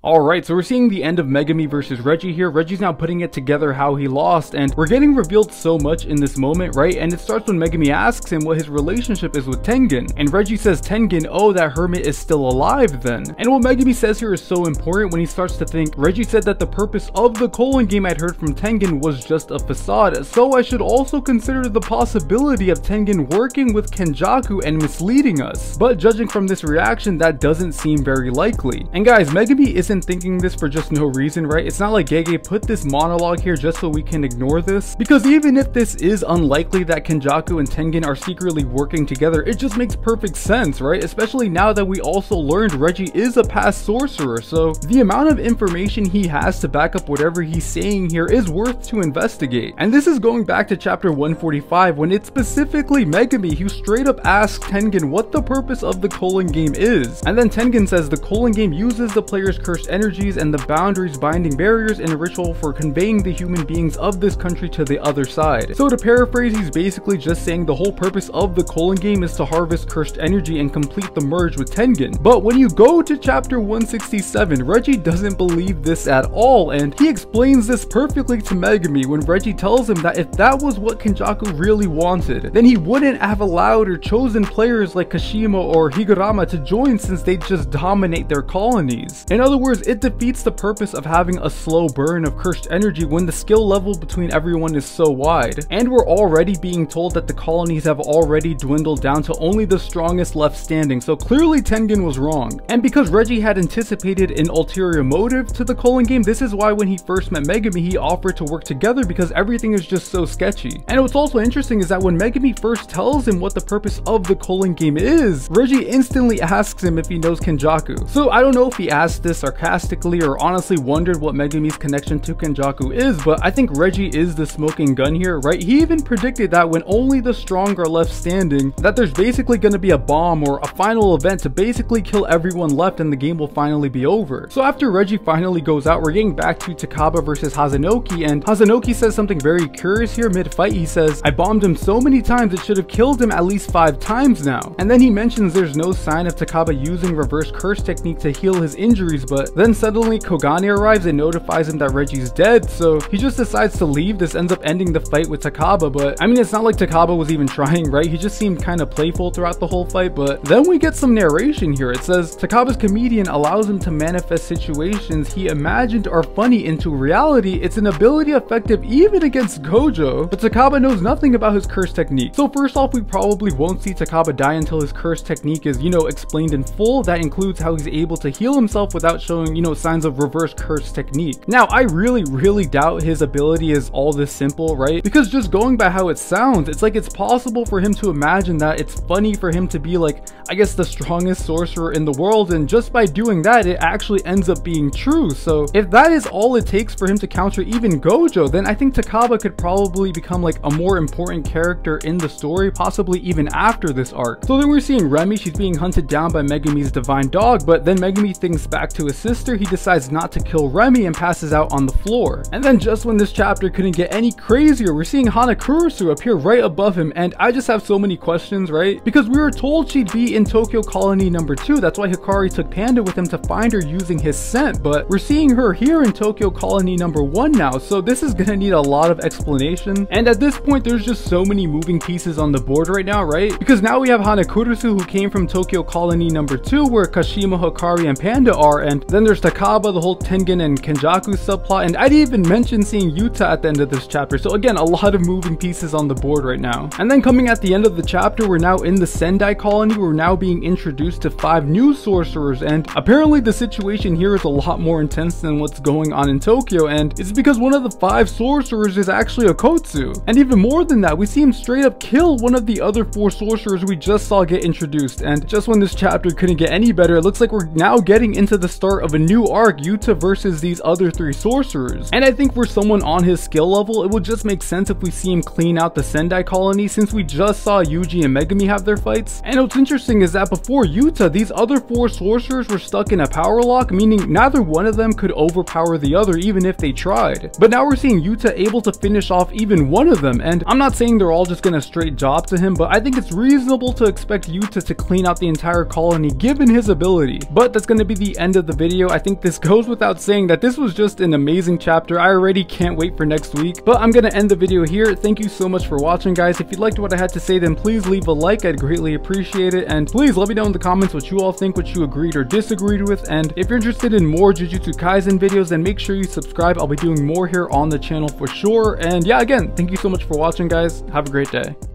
Alright, so we're seeing the end of Megumi versus Reggie here. Reggie's now putting it together how he lost, and we're getting revealed so much in this moment, right? And it starts when Megumi asks him what his relationship is with Tengen, and Reggie says, Tengen, oh, that hermit is still alive then. And what Megumi says here is so important when he starts to think, Reggie said that the purpose of the colon game I'd heard from Tengen was just a facade, so I should also consider the possibility of Tengen working with KENJAKU and misleading us. But judging from this reaction, that doesn't seem very likely. And guys, Megumi isn't thinking this for just no reason, right? It's not like Gege put this monologue here just so we can ignore this, because even if this is unlikely that KENJAKU and Tengen are secretly working together, it just makes perfect sense, right? Especially now that we also learned Reggie is a past sorcerer, so the amount of information he has to back up whatever he's saying here is worth to investigate. And this is going back to chapter 145 when it's specifically Megumi who straight up asks Tengen what the purpose of the colon game is, and then Tengen says the colon game uses the player's cursed energies and the boundaries binding barriers in a ritual for conveying the human beings of this country to the other side. So to paraphrase, he's basically just saying the whole purpose of the colon game is to harvest cursed energy and complete the merge with Tengen. But when you go to chapter 167, Reggie doesn't believe this at all, and he explains this perfectly to Megumi when Reggie tells him that if that was what KENJAKU really wanted, then he wouldn't have allowed or chosen players like Kashima or Higurama to join, since they just dominate their colonies. In other words, it defeats the purpose of having a slow burn of cursed energy when the skill level between everyone is so wide. And we're already being told that the colonies have already dwindled down to only the strongest left standing, so clearly Tengen was wrong. And because Reggie had anticipated an ulterior motive to the colon game, this is why when he first met Megumi, he offered to work together, because everything is just so sketchy. And what's also interesting is that when Megumi first tells him what the purpose of the colon game is, Reggie instantly asks him if he knows KENJAKU. So I don't know if he asked this sarcastically or honestly wondered what Megumi's connection to KENJAKU is, but I think Reggie is the smoking gun here, right? He even predicted that when only the strong are left standing, that there's basically going to be a bomb or a final event to basically kill everyone left and the game will finally be over. So after Reggie finally goes out, we're getting back to Takaba versus Hazanoki, and Hazanoki says something very curious here mid-fight. He says, I bombed him so many times it should have killed him at least 5 times now. And then he mentions there's no sign of Takaba using reverse curse technique to heal his injuries, but then suddenly Kogane arrives and notifies him that Reggie's dead, so he just decides to leave. This ends up ending the fight with Takaba, but I mean, it's not like Takaba was even trying, right? He just seemed kind of playful throughout the whole fight. But then we get some narration here. It says Takaba's comedian allows him to manifest situations he imagined are funny into reality. It's an ability effective even against Gojo, but Takaba knows nothing about his curse technique. So first off, we probably won't see Takaba die until his curse technique is, explained in full. That includes how he's able to heal himself without showing, signs of reverse curse technique. Now, I really doubt his ability is all this simple, right? Because just going by how it sounds, it's like it's possible for him to imagine that it's funny for him to be like, I guess, the strongest sorcerer in the world, and just by doing that, it actually ends up being true. So if that is all it takes for him to counter even Gojo, then I think Takaba could probably become like a more important character in the story, possibly even after this arc. So then we're seeing Remy. She's being hunted down by Megumi's divine dog, but then Megumi thinks back to his sister. He decides not to kill Remy and passes out on the floor. And then just when this chapter couldn't get any crazier, we're seeing Hanakurusu appear right above him, and I just have so many questions, right? Because we were told she'd be in Tokyo Colony number 2. That's why Hikari took Panda with him to find her using his scent, but we're seeing her here in Tokyo Colony number 1 now, so this is gonna need a lot of explanation. And at this point, there's just so many moving pieces on the board right now, right? Because now we have Hanakurusu, who came from Tokyo Colony number 2, where Kashima, Hikari, and Panda are, and then there's Takaba, the whole Tengen and KENJAKU subplot, and I didn't even mention seeing Yuta at the end of this chapter. So again, a lot of moving pieces on the board right now. And then coming at the end of the chapter, we're now in the Sendai colony. We're now being introduced to 5 new sorcerers, and apparently the situation here is a lot more intense than what's going on in Tokyo, and it's because one of the 5 sorcerers is actually a Kotsu. And even more than that, we see him straight up kill one of the other 4 sorcerers we just saw get introduced. And just when this chapter couldn't get any better, it looks like we're now getting into the start of a new arc, Yuta versus these other 3 sorcerers. And I think for someone on his skill level, it would just make sense if we see him clean out the Sendai colony, since we just saw Yuji and Megumi have their fights. And what's interesting is that before Yuta, these other 4 sorcerers were stuck in a power lock, meaning neither one of them could overpower the other even if they tried. But now we're seeing Yuta able to finish off even one of them, and I'm not saying they're all just gonna straight job to him, but I think it's reasonable to expect Yuta to clean out the entire colony given his ability. But that's gonna be the end of the video. video. I think this goes without saying that this was just an amazing chapter. I already can't wait for next week, but I'm gonna end the video here. Thank you so much for watching, guys. If you liked what I had to say, then please leave a like. I'd greatly appreciate it, and please let me know in the comments what you all think, what you agreed or disagreed with. And if you're interested in more Jujutsu Kaisen videos, then make sure you subscribe. I'll be doing more here on the channel for sure. And yeah, again, thank you so much for watching, guys. Have a great day.